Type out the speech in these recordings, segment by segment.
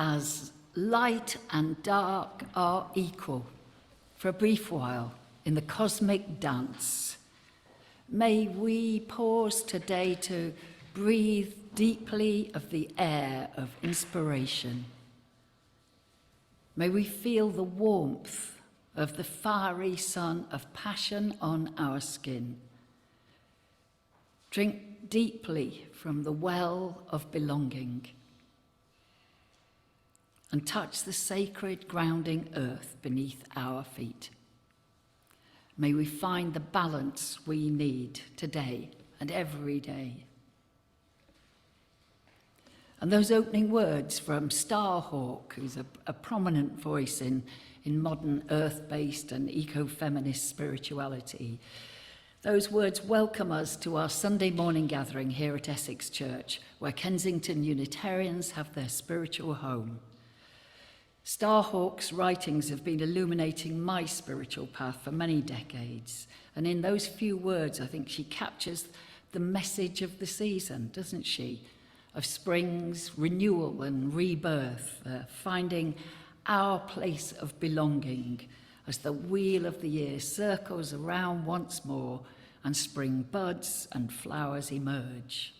As light and dark are equal for a brief while in the cosmic dance, may we pause today to breathe deeply of the air of inspiration. May we feel the warmth of the fiery sun of passion on our skin. Drink deeply from the well of belonging and touch the sacred grounding earth beneath our feet. May we find the balance we need today and every day. And those opening words from Starhawk, who's a prominent voice in modern earth-based and eco-feminist spirituality, those words welcome us to our Sunday morning gathering here at Essex Church, where Kensington Unitarians have their spiritual home. Starhawk's writings have been illuminating my spiritual path for many decades, and in those few words I think she captures the message of the season, doesn't she? Of spring's renewal and rebirth, finding our place of belonging as the wheel of the year circles around once more and spring buds and flowers emerge.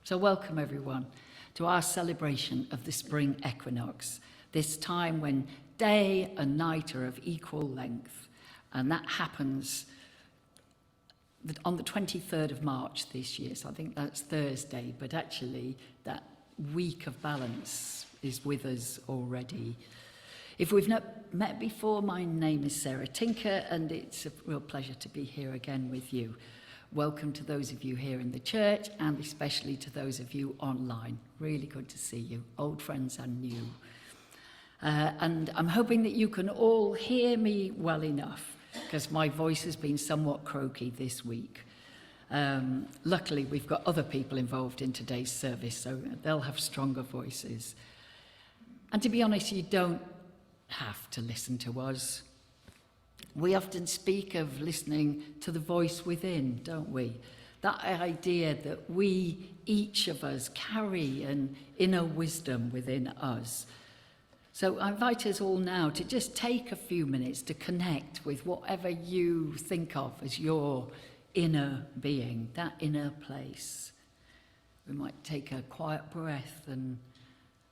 So welcome everyone to our celebration of the spring equinox, this time when day and night are of equal length, and that happens on the 23rd of March this year, so I think that's Thursday, but actually that week of balance is with us already. If we've not met before, my name is Sarah Tinker, and it's a real pleasure to be here again with you. Welcome to those of you here in the church, and especially to those of you online. Really good to see you, old friends and new. And I'm hoping that you can all hear me well enough because my voice has been somewhat croaky this week. Luckily, we've got other people involved in today's service, so they'll have stronger voices. And to be honest, you don't have to listen to us. We often speak of listening to the voice within, don't we? That idea that we, each of us, carry an inner wisdom within us. So I invite us all now to just take a few minutes to connect with whatever you think of as your inner being, that inner place. We might take a quiet breath and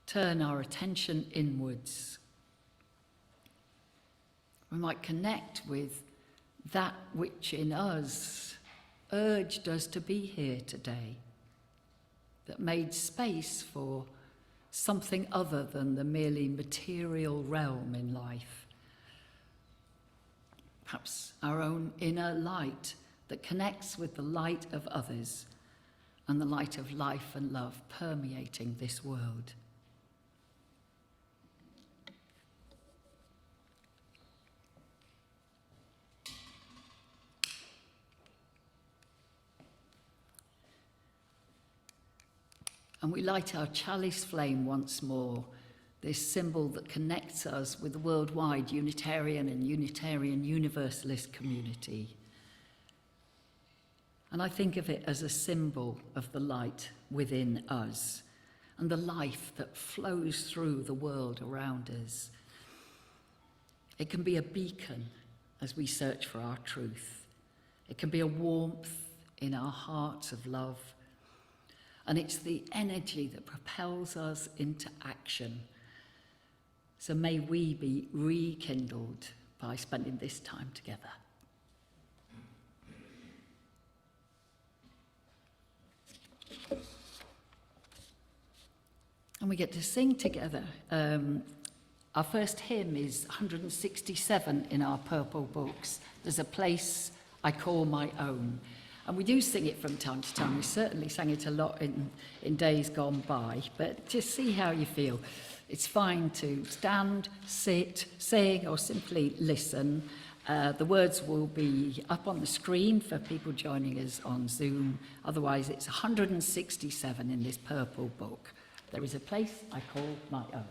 turn our attention inwards. We might connect with that which in us urged us to be here today, that made space for something other than the merely material realm in life. Perhaps our own inner light that connects with the light of others and the light of life and love permeating this world. And we light our chalice flame once more, this symbol that connects us with the worldwide Unitarian and Unitarian Universalist community. And I think of it as a symbol of the light within us and the life that flows through the world around us. It can be a beacon as we search for our truth. It can be a warmth in our hearts of love. And it's the energy that propels us into action. So may we be rekindled by spending this time together. And we get to sing together. Our first hymn is 167 in our purple books. There's a place I call my own. And we do sing it from time to time. We certainly sang it a lot in days gone by, but just see how you feel. It's fine to stand, sit, sing, or simply listen. The words will be up on the screen for people joining us on Zoom. Otherwise, it's 167 in this purple book. There is a place I call my own.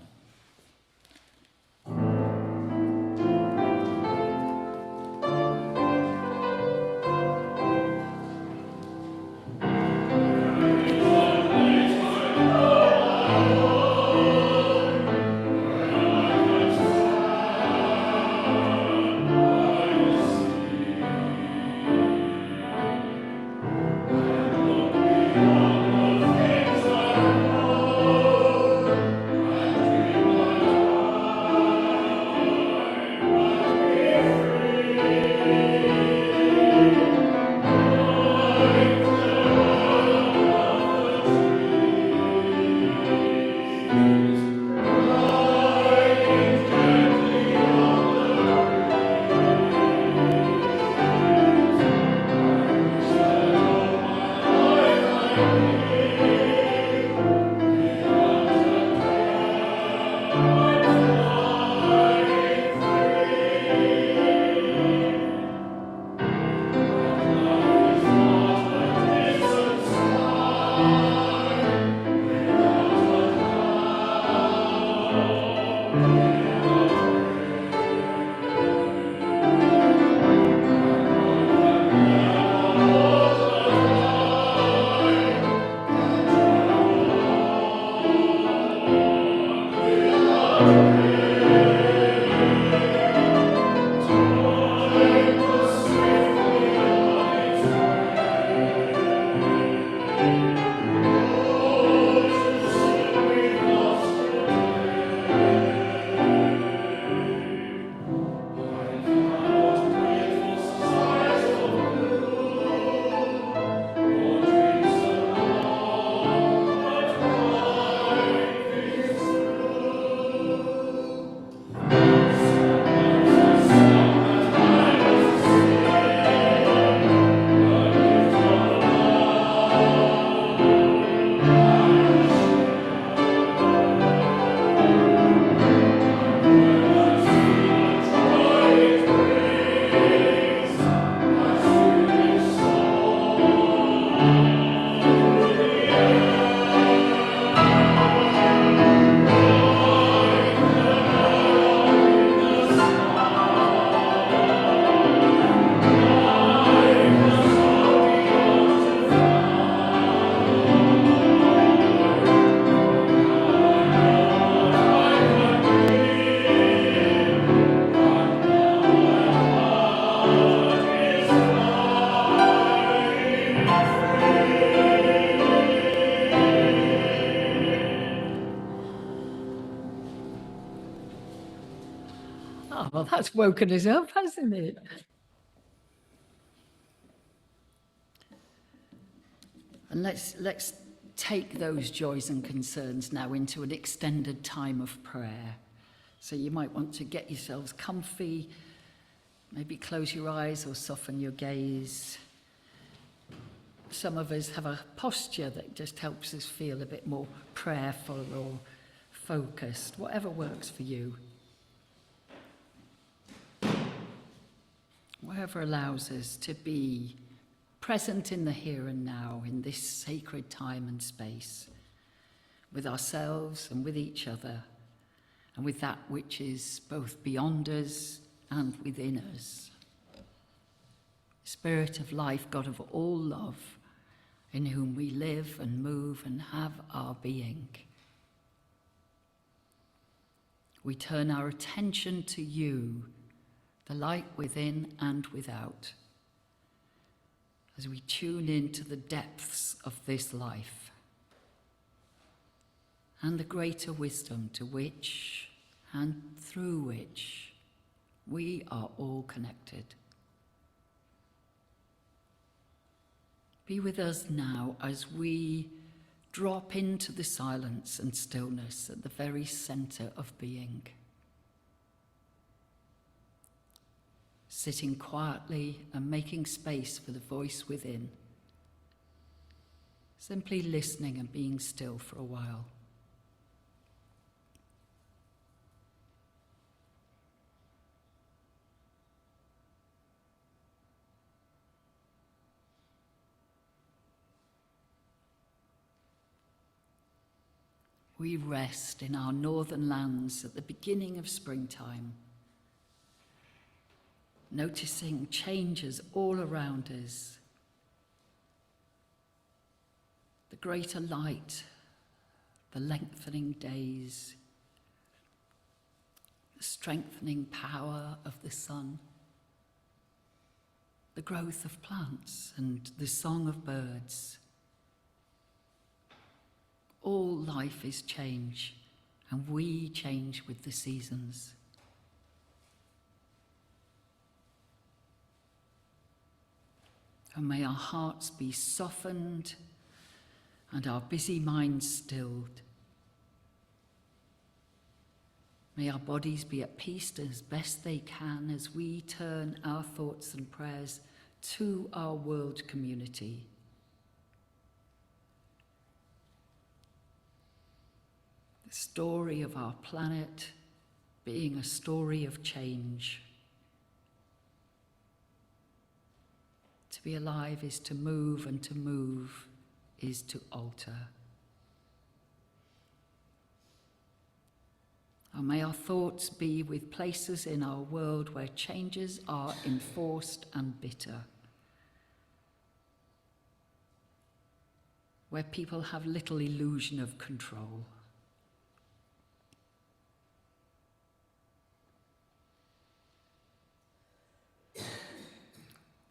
Oh, that's woken us up, hasn't it? And let's take those joys and concerns now into an extended time of prayer. So you might want to get yourselves comfy, maybe close your eyes or soften your gaze. Some of us have a posture that just helps us feel a bit more prayerful or focused, whatever works for you. Whatever allows us to be present in the here and now, in this sacred time and space, with ourselves and with each other, and with that which is both beyond us and within us. Spirit of life, God of all love, in whom we live and move and have our being. We turn our attention to you, the light within and without, as we tune into the depths of this life and the greater wisdom to which and through which we are all connected. Be with us now as we drop into the silence and stillness at the very center of being. Sitting quietly and making space for the voice within. Simply listening and being still for a while. We rest in our northern lands at the beginning of springtime, noticing changes all around us. The greater light, the lengthening days, the strengthening power of the sun, the growth of plants and the song of birds. All life is change, and we change with the seasons. And may our hearts be softened and our busy minds stilled. May our bodies be at peace as best they can as we turn our thoughts and prayers to our world community. The story of our planet being a story of change. To be alive is to move, and to move is to alter. And may our thoughts be with places in our world where changes are enforced and bitter, where people have little illusion of control.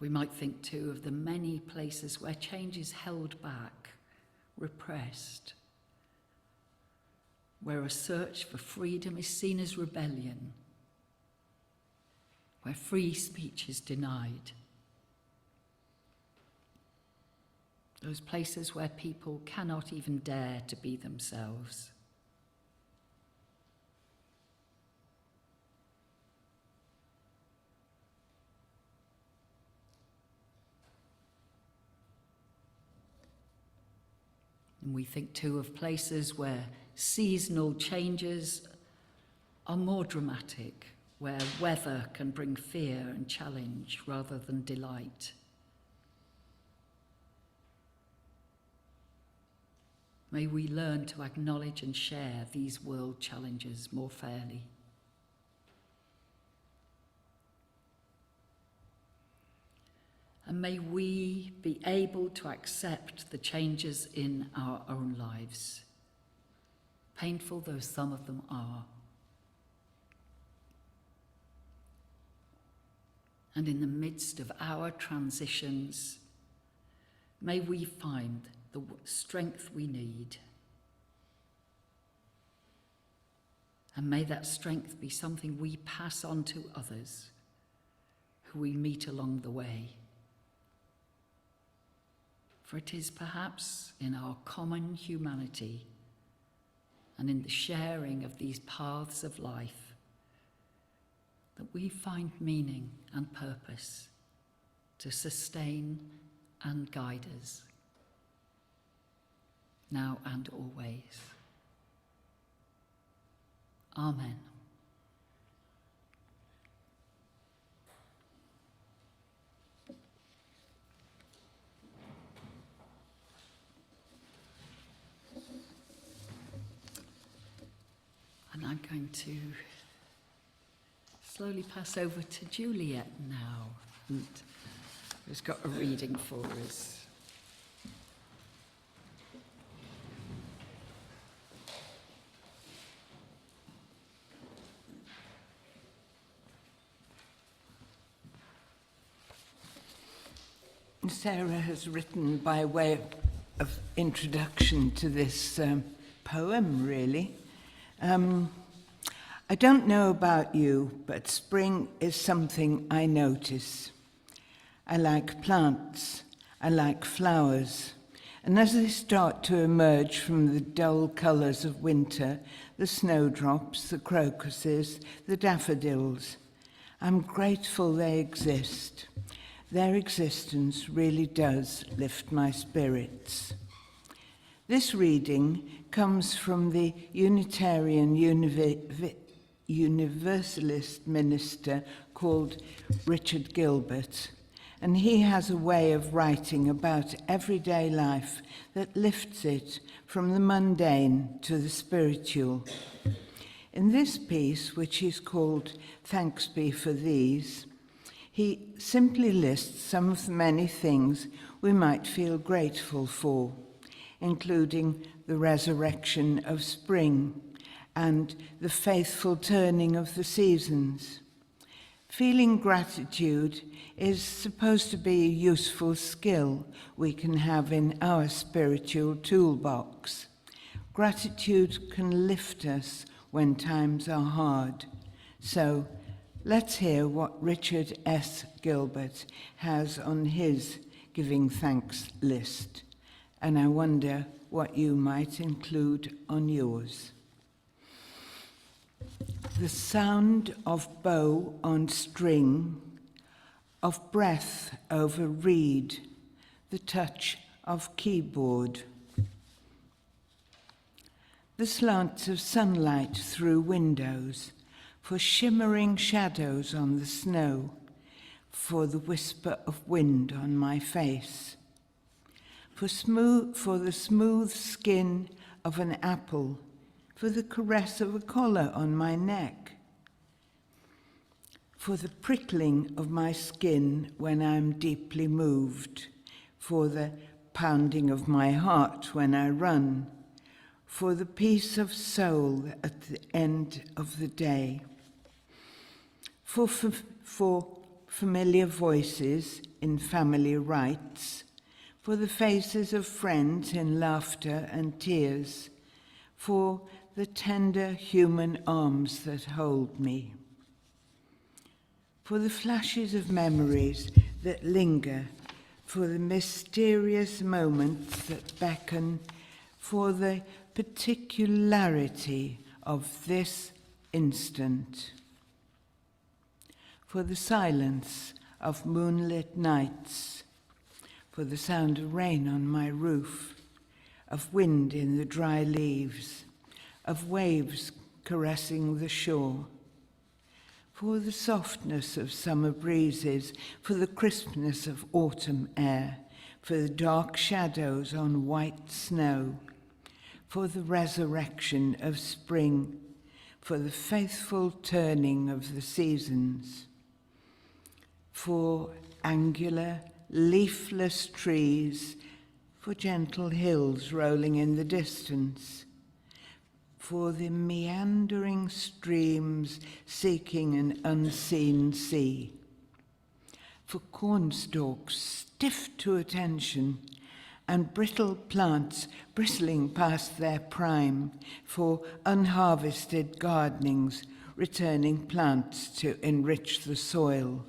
We might think too of the many places where change is held back, repressed, where a search for freedom is seen as rebellion, where free speech is denied. Those places where people cannot even dare to be themselves. And we think too of places where seasonal changes are more dramatic, where weather can bring fear and challenge rather than delight. May we learn to acknowledge and share these world challenges more fairly. And may we be able to accept the changes in our own lives, painful though some of them are. And in the midst of our transitions, may we find the strength we need And may that strength be something we pass on to others who we meet along the way. For it is perhaps in our common humanity and in the sharing of these paths of life that we find meaning and purpose to sustain and guide us, now and always. Amen. And I'm going to slowly pass over to Juliet now, who's got a reading for us. Sarah has written by way of introduction to this poem, really. I don't know about you, but spring is something I notice. I like plants, I like flowers, and as they start to emerge from the dull colours of winter, the snowdrops, the crocuses, the daffodils, I'm grateful they exist. Their existence really does lift my spirits. This reading comes from the Unitarian Universalist minister called Richard Gilbert, and he has a way of writing about everyday life that lifts it from the mundane to the spiritual. In this piece, which is called Thanks Be for These, he simply lists some of the many things we might feel grateful for, including the resurrection of spring and the faithful turning of the seasons. Feeling gratitude is supposed to be a useful skill we can have in our spiritual toolbox. Gratitude can lift us when times are hard. So let's hear what Richard S. Gilbert has on his giving thanks list, and I wonder what you might include on yours. The sound of bow on string, of breath over reed, the touch of keyboard. The slants of sunlight through windows, for shimmering shadows on the snow, for the whisper of wind on my face, for the smooth skin of an apple, for the caress of a collar on my neck, for the prickling of my skin when I'm deeply moved, for the pounding of my heart when I run, for the peace of soul at the end of the day, for familiar voices in family rites, for the faces of friends in laughter and tears, for the tender human arms that hold me, for the flashes of memories that linger, for the mysterious moments that beckon, for the particularity of this instant, for the silence of moonlit nights, for the sound of rain on my roof, of wind in the dry leaves, of waves caressing the shore, for the softness of summer breezes, for the crispness of autumn air, for the dark shadows on white snow, for the resurrection of spring, for the faithful turning of the seasons, for angular, leafless trees, for gentle hills rolling in the distance, for the meandering streams seeking an unseen sea, for cornstalks stiff to attention and brittle plants bristling past their prime, for unharvested gardenings, returning plants to enrich the soil.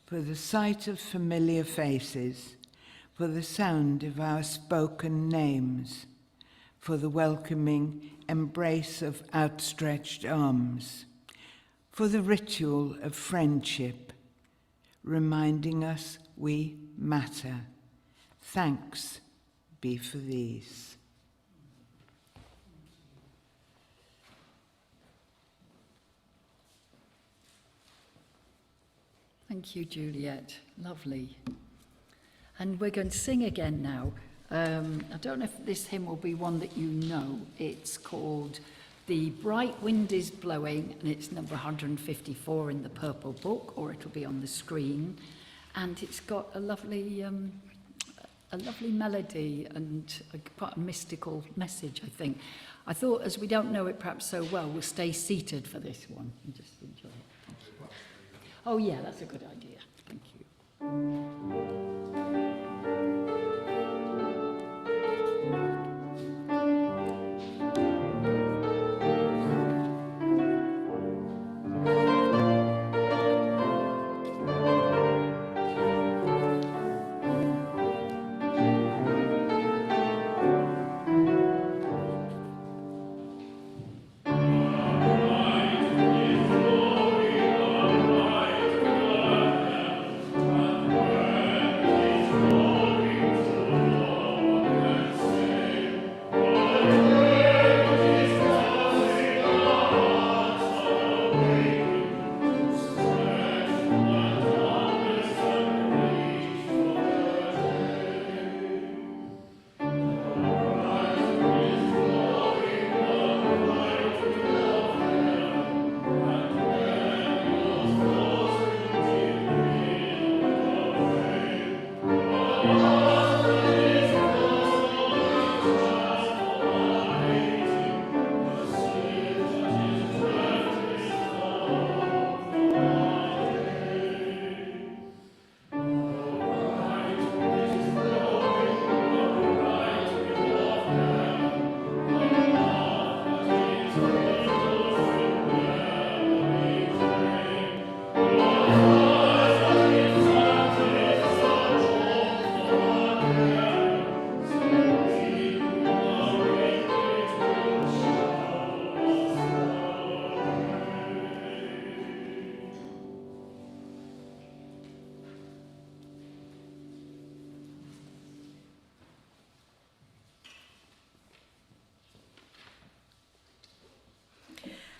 For the sight of familiar faces, for the sound of our spoken names, for the welcoming embrace of outstretched arms, for the ritual of friendship, reminding us we matter. Thanks be for these. Thank you, Juliet. Lovely. And we're going to sing again now. I don't know if this hymn will be one that you know. It's called The Bright Wind is Blowing, and it's number 154 in the Purple Book, or it'll be on the screen. And it's got a lovely melody and quite a mystical message, I think. I thought, as we don't know it perhaps so well, we'll stay seated for this one and just enjoy it. Thank you. Oh yeah, that's a good idea. Thank you.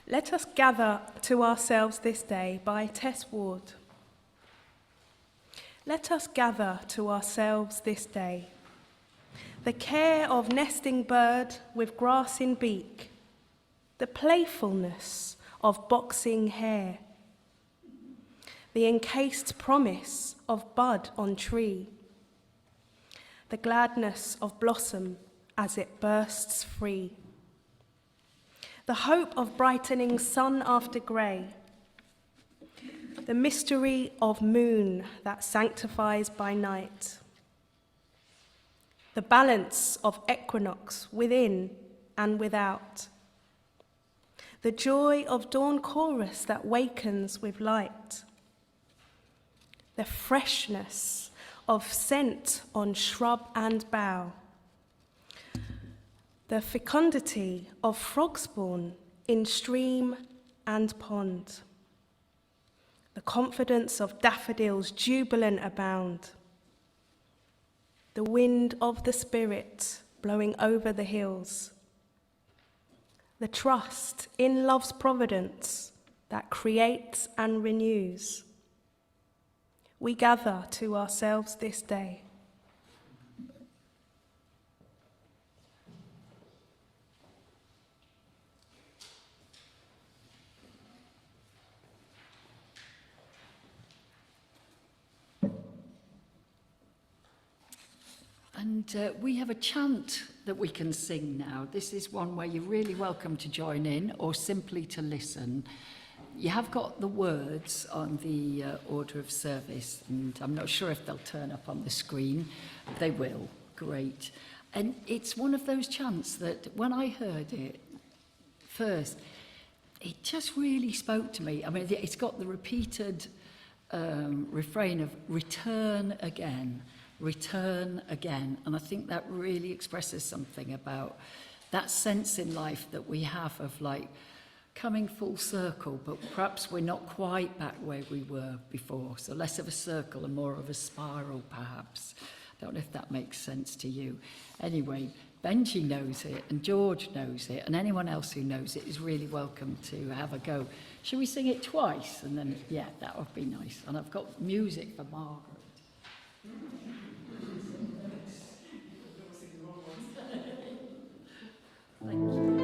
Let us gather to ourselves this day by Tess Ward. Let us gather to ourselves this day the care of nesting bird with grass in beak, the playfulness of boxing hare, the encased promise of bud on tree, the gladness of blossom as it bursts free, the hope of brightening sun after grey, the mystery of moon that sanctifies by night, the balance of equinox within and without, the joy of dawn chorus that wakens with light, the freshness of scent on shrub and bough, the fecundity of frog spawn in stream and pond, the confidence of daffodils jubilant abound, the wind of the Spirit blowing over the hills, the trust in love's providence that creates and renews. We gather to ourselves this day. And we have a chant that we can sing now. This is one where you're really welcome to join in or simply to listen. You have got the words on the order of service, and I'm not sure if they'll turn up on the screen. They will. Great. And it's one of those chants that when I heard it first, it just really spoke to me. I mean, it's got the repeated refrain of return again, and I think that really expresses something about that sense in life that we have of like coming full circle, but perhaps we're not quite back where we were before, so less of a circle and more of a spiral perhaps. I don't know if that makes sense to you. Anyway, Benji knows it and George knows it, and anyone else who knows it is really welcome to have a go. Shall we sing it twice? And then, yeah, that would be nice. And I've got music for Margaret. Thank you.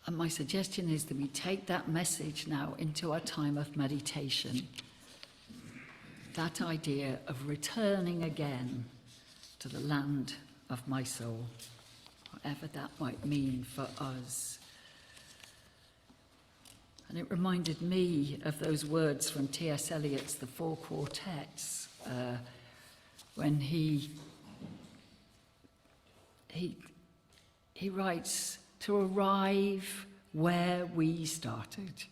And my suggestion is that we take that message now into our time of meditation. That idea of returning again to the land of my soul, whatever that might mean for us. And it reminded me of those words from T.S. Eliot's The Four Quartets, when he writes, to arrive where we started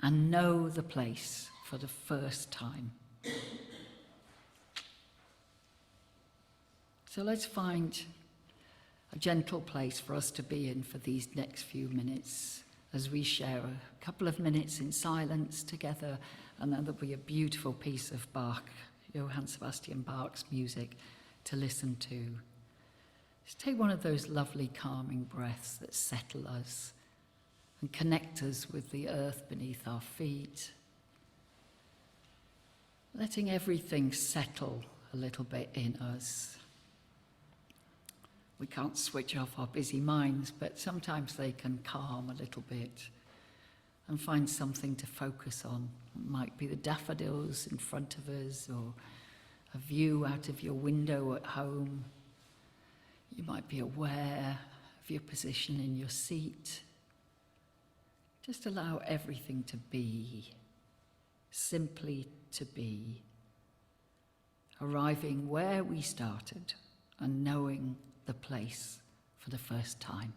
and know the place for the first time. So let's find a gentle place for us to be in for these next few minutes as we share a couple of minutes in silence together, and then there'll be a beautiful piece of Bach, Johann Sebastian Bach's music, to listen to. Just take one of those lovely calming breaths that settle us and connect us with the earth beneath our feet. Letting everything settle a little bit in us. We can't switch off our busy minds, but sometimes they can calm a little bit and find something to focus on. It might be the daffodils in front of us, or a view out of your window at home. You might be aware of your position in your seat. Just allow everything to be, simply to be, arriving where we started and knowing the place for the first time.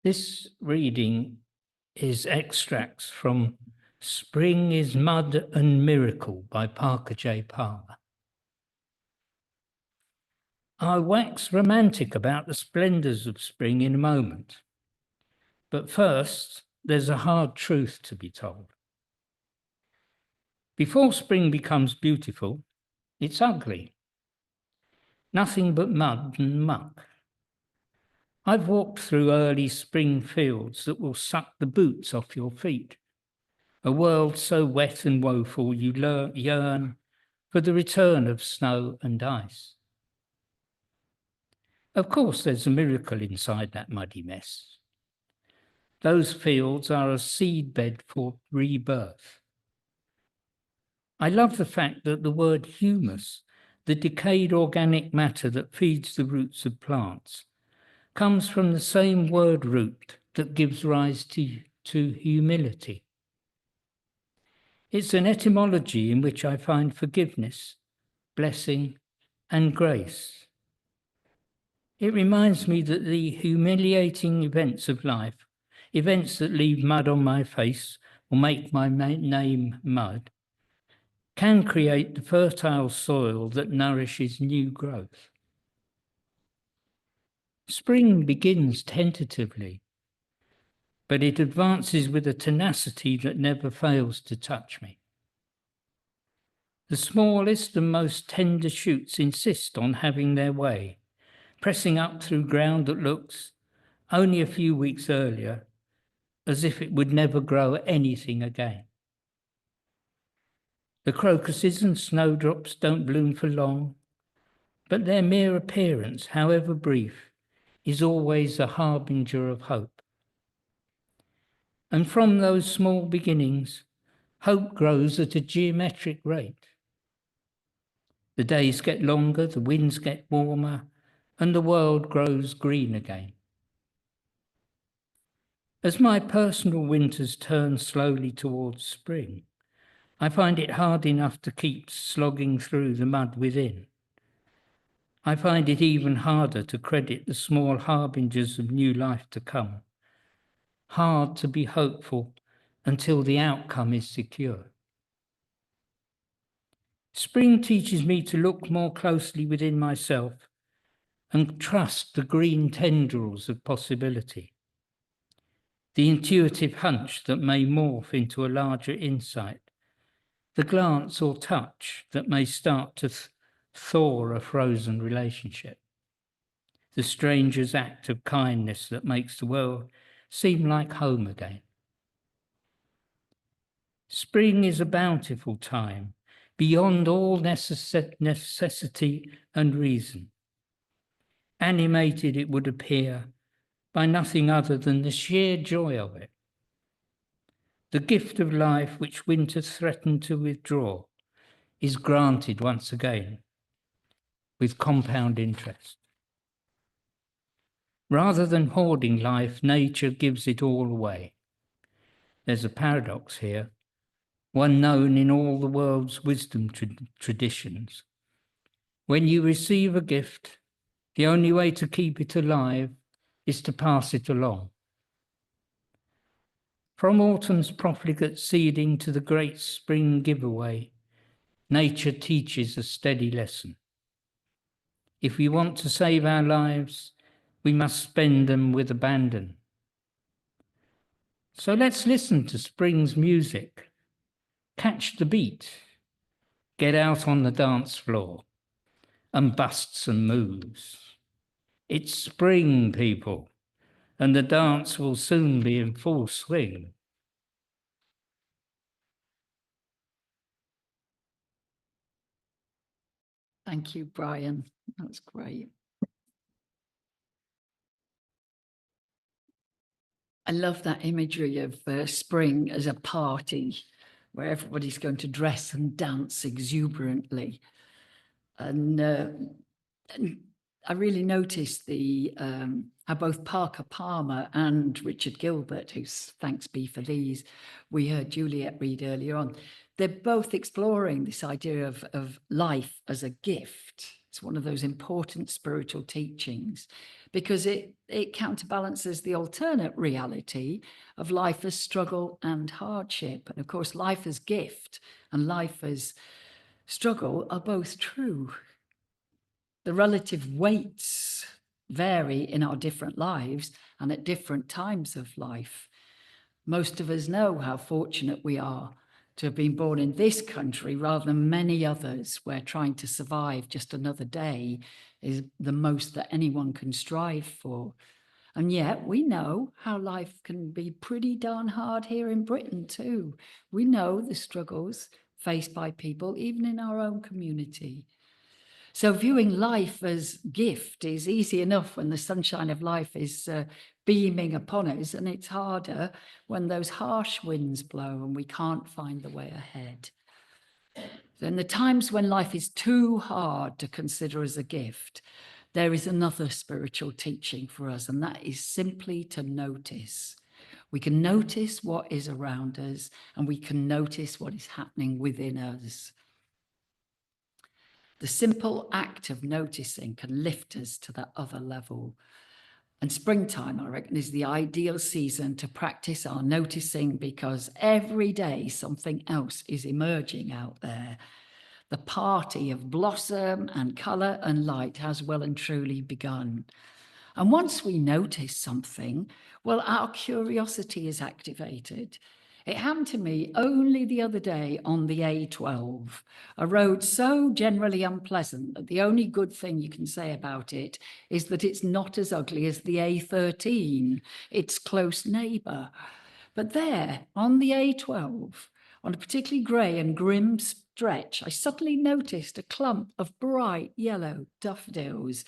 This reading is extracts from Spring is Mud and Miracle by Parker J. Palmer. I'll wax romantic about the splendours of spring in a moment. But first, there's a hard truth to be told. Before spring becomes beautiful, it's ugly. Nothing but mud and muck. I've walked through early spring fields that will suck the boots off your feet. A world so wet and woeful you yearn for the return of snow and ice. Of course, there's a miracle inside that muddy mess. Those fields are a seedbed for rebirth. I love the fact that the word humus, the decayed organic matter that feeds the roots of plants, comes from the same word root that gives rise to humility. It's an etymology in which I find forgiveness, blessing, and grace. It reminds me that the humiliating events of life, events that leave mud on my face or make my name mud, can create the fertile soil that nourishes new growth. Spring begins tentatively, but it advances with a tenacity that never fails to touch me. The smallest and most tender shoots insist on having their way, pressing up through ground that looks, only a few weeks earlier, as if it would never grow anything again. The crocuses and snowdrops don't bloom for long, but their mere appearance, however brief, is always a harbinger of hope. And from those small beginnings, hope grows at a geometric rate. The days get longer, the winds get warmer, and the world grows green again. As my personal winters turn slowly towards spring, I find it hard enough to keep slogging through the mud within. I find it even harder to credit the small harbingers of new life to come. Hard to be hopeful until the outcome is secure. Spring teaches me to look more closely within myself and trust the green tendrils of possibility. The intuitive hunch that may morph into a larger insight, the glance or touch that may start to thaw a frozen relationship, the stranger's act of kindness that makes the world seem like home again. Spring is a bountiful time, beyond all necessity and reason. Animated, it would appear, by nothing other than the sheer joy of it. The gift of life which winter threatened to withdraw is granted once again with compound interest. Rather than hoarding life, nature gives it all away. There's a paradox here, one known in all the world's wisdom traditions. When you receive a gift, the only way to keep it alive is to pass it along. From autumn's profligate seeding to the great spring giveaway, nature teaches a steady lesson. If we want to save our lives, we must spend them with abandon. So let's listen to spring's music, catch the beat, get out on the dance floor and bust some moves. It's spring, people, and the dance will soon be in full swing. Thank you, Brian. That's great. I love that imagery of spring as a party where everybody's going to dress and dance exuberantly. And I really noticed how both Parker Palmer and Richard Gilbert, whose thanks be for these, we heard Juliet read earlier on, they're both exploring this idea of life as a gift. It's one of those important spiritual teachings because it counterbalances the alternate reality of life as struggle and hardship. And of course, life as gift and life as struggle are both true. The relative weights vary in our different lives and at different times of life. Most of us know how fortunate we are to have been born in this country rather than many others where trying to survive just another day is the most that anyone can strive for. And yet we know how life can be pretty darn hard here in Britain too. We know the struggles faced by people, even in our own community. So viewing life as gift is easy enough when the sunshine of life is beaming upon us, and it's harder when those harsh winds blow and we can't find the way ahead. In the times when life is too hard to consider as a gift, there is another spiritual teaching for us, and that is simply to notice. We can notice what is around us, and we can notice what is happening within us. The simple act of noticing can lift us to that other level. And springtime, I reckon, is the ideal season to practice our noticing because every day something else is emerging out there. The party of blossom and colour and light has well and truly begun. And once we notice something, well, our curiosity is activated. It happened to me only the other day on the A12, a road so generally unpleasant that the only good thing you can say about it is that it's not as ugly as the A13, its close neighbour. But there, on the A12, on a particularly grey and grim stretch, I suddenly noticed a clump of bright yellow daffodils.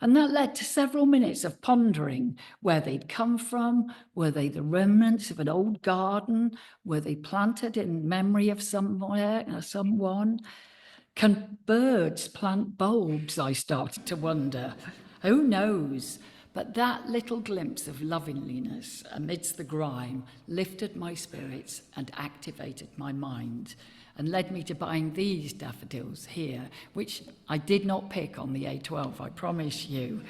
And that led to several minutes of pondering where they'd come from. Were they the remnants of an old garden? Were they planted in memory of somewhere or someone? Can birds plant bulbs? I started to wonder. Who knows? But that little glimpse of loveliness amidst the grime lifted my spirits and activated my mind, and led me to buying these daffodils here, which I did not pick on the A12, I promise you.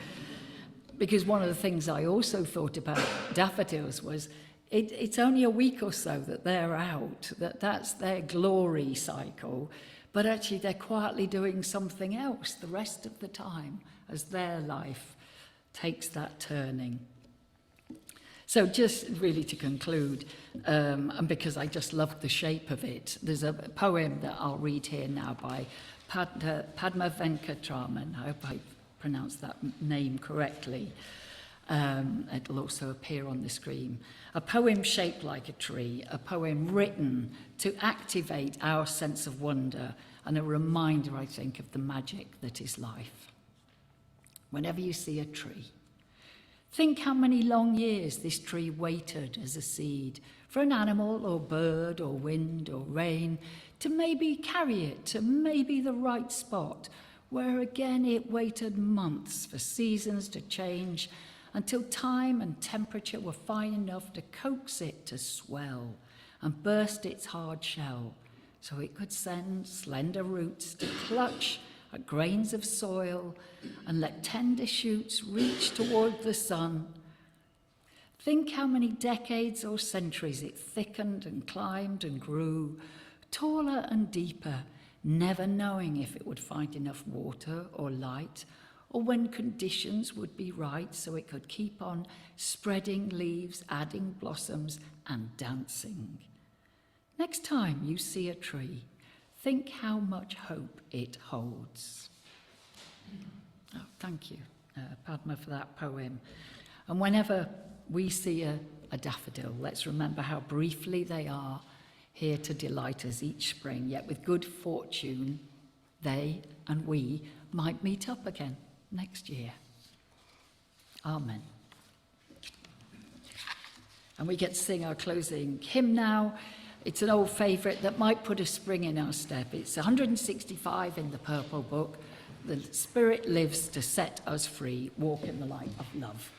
Because one of the things I also thought about daffodils was it's only a week or so that they're out, that's their glory cycle, but actually they're quietly doing something else the rest of the time as their life takes that turning. So just really to conclude, and because I just loved the shape of it, there's a poem that I'll read here now by Padma Venkatraman. I hope I pronounced that name correctly. It'll also appear on the screen. A poem shaped like a tree, a poem written to activate our sense of wonder and a reminder, I think, of the magic that is life. Whenever you see a tree, think how many long years this tree waited as a seed for an animal or bird or wind or rain to maybe carry it to maybe the right spot, where again it waited months for seasons to change until time and temperature were fine enough to coax it to swell and burst its hard shell so it could send slender roots to clutch at grains of soil and let tender shoots reach toward the sun. Think how many decades or centuries it thickened and climbed and grew, taller and deeper, never knowing if it would find enough water or light, or when conditions would be right so it could keep on spreading leaves, adding blossoms, and dancing. Next time you see a tree, think how much hope it holds. Oh, thank you, Padma, for that poem. And whenever we see a daffodil, let's remember how briefly they are here to delight us each spring, yet with good fortune, they and we might meet up again next year. Amen. And we get to sing our closing hymn now. It's an old favourite that might put a spring in our step. It's 165 in the Purple Book. The Spirit lives to set us free. Walk in the light of love.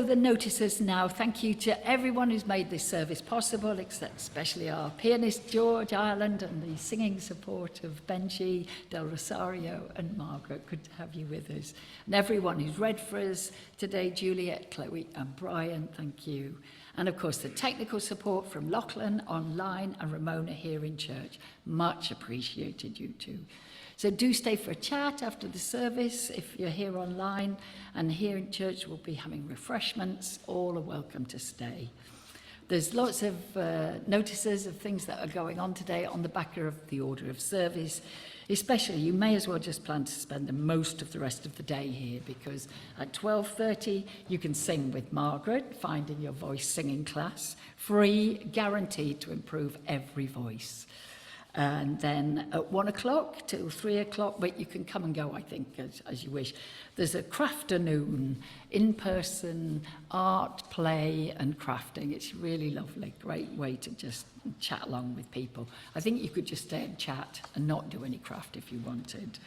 the notices now. Thank you to everyone who's made this service possible, especially our pianist George Ireland and the singing support of Benji, Del Rosario and Margaret. Good to have you with us. And everyone who's read for us today, Juliet, Chloe and Brian, thank you. And of course the technical support from Lachlan online and Ramona here in church. Much appreciated, you two. So do stay for a chat after the service if you're here online, and here in church we'll be having refreshments. All are welcome to stay. There's lots of notices of things that are going on today on the back of the order of service. Especially, you may as well just plan to spend the most of the rest of the day here, because at 12:30 you can sing with Margaret, Finding Your Voice singing class, free, guaranteed to improve every voice. And then at 1 o'clock till 3 o'clock, but you can come and go, I think, as you wish. There's a crafternoon, in-person art, play and crafting. It's really lovely, great way to just chat along with people. I think you could just stay and chat and not do any craft if you wanted.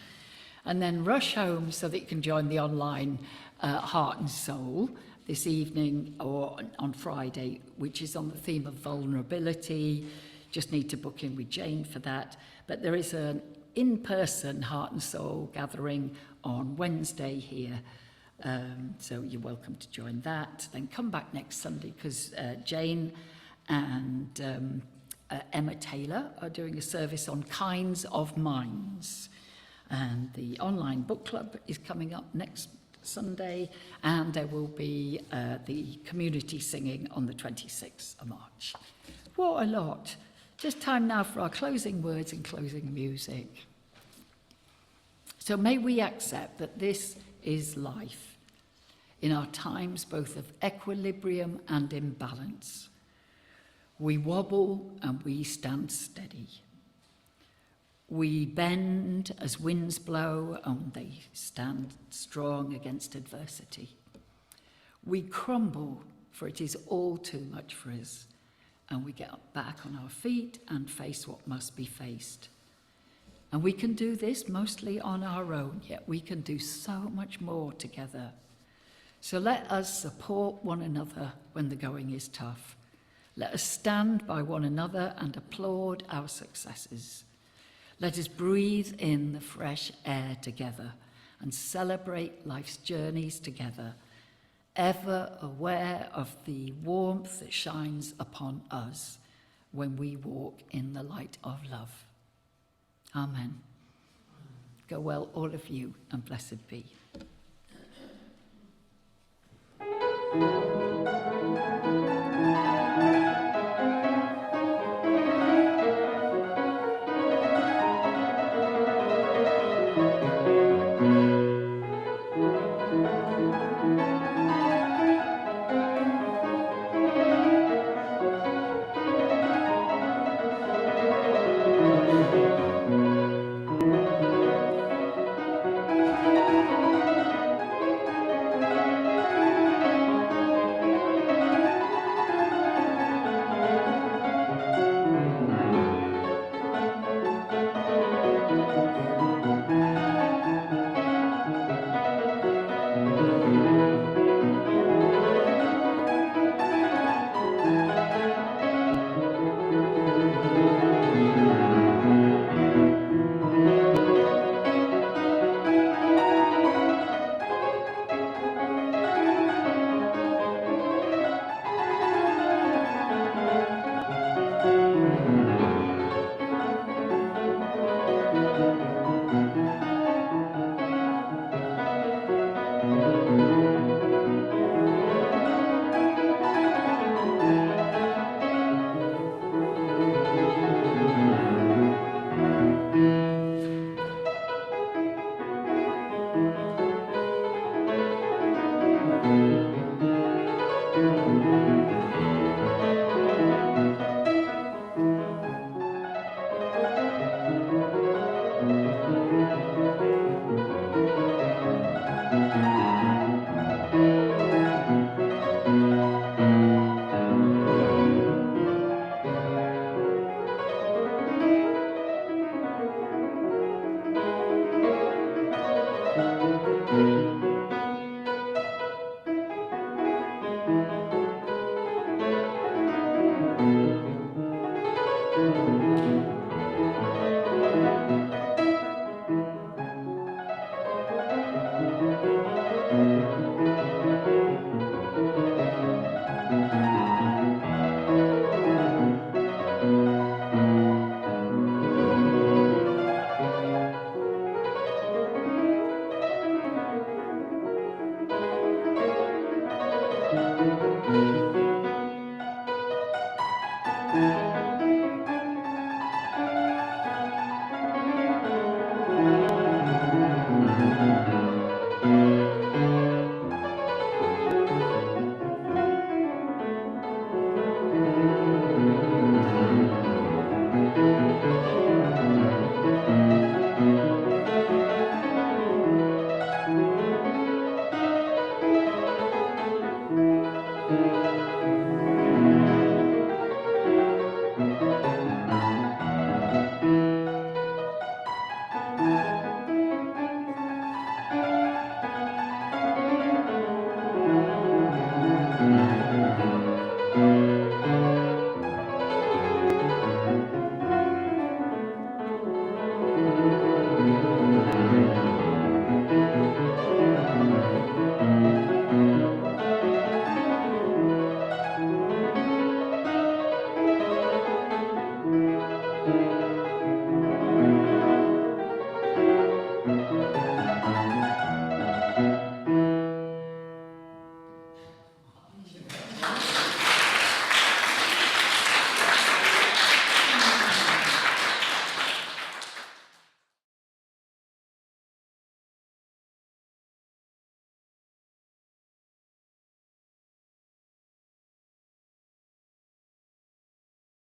And then rush home so that you can join the online Heart and Soul this evening or on Friday, which is on the theme of vulnerability. Just need to book in with Jane for that. But there is an in-person Heart and Soul gathering on Wednesday here. So you're welcome to join that. Then come back next Sunday, because Jane and Emma Taylor are doing a service on kinds of minds. And the online book club is coming up next Sunday. And there will be the community singing on the 26th of March. What a lot. Just time now for our closing words and closing music. So may we accept that this is life, in our times both of equilibrium and imbalance. We wobble and we stand steady. We bend as winds blow and they stand strong against adversity. We crumble, for it is all too much for us. And we get back on our feet and face what must be faced. And we can do this mostly on our own, yet we can do so much more together. So let us support one another when the going is tough. Let us stand by one another and applaud our successes. Let us breathe in the fresh air together and celebrate life's journeys together, ever aware of the warmth that shines upon us when we walk in the light of love. Amen. Go well, all of you, and blessed be. Amen.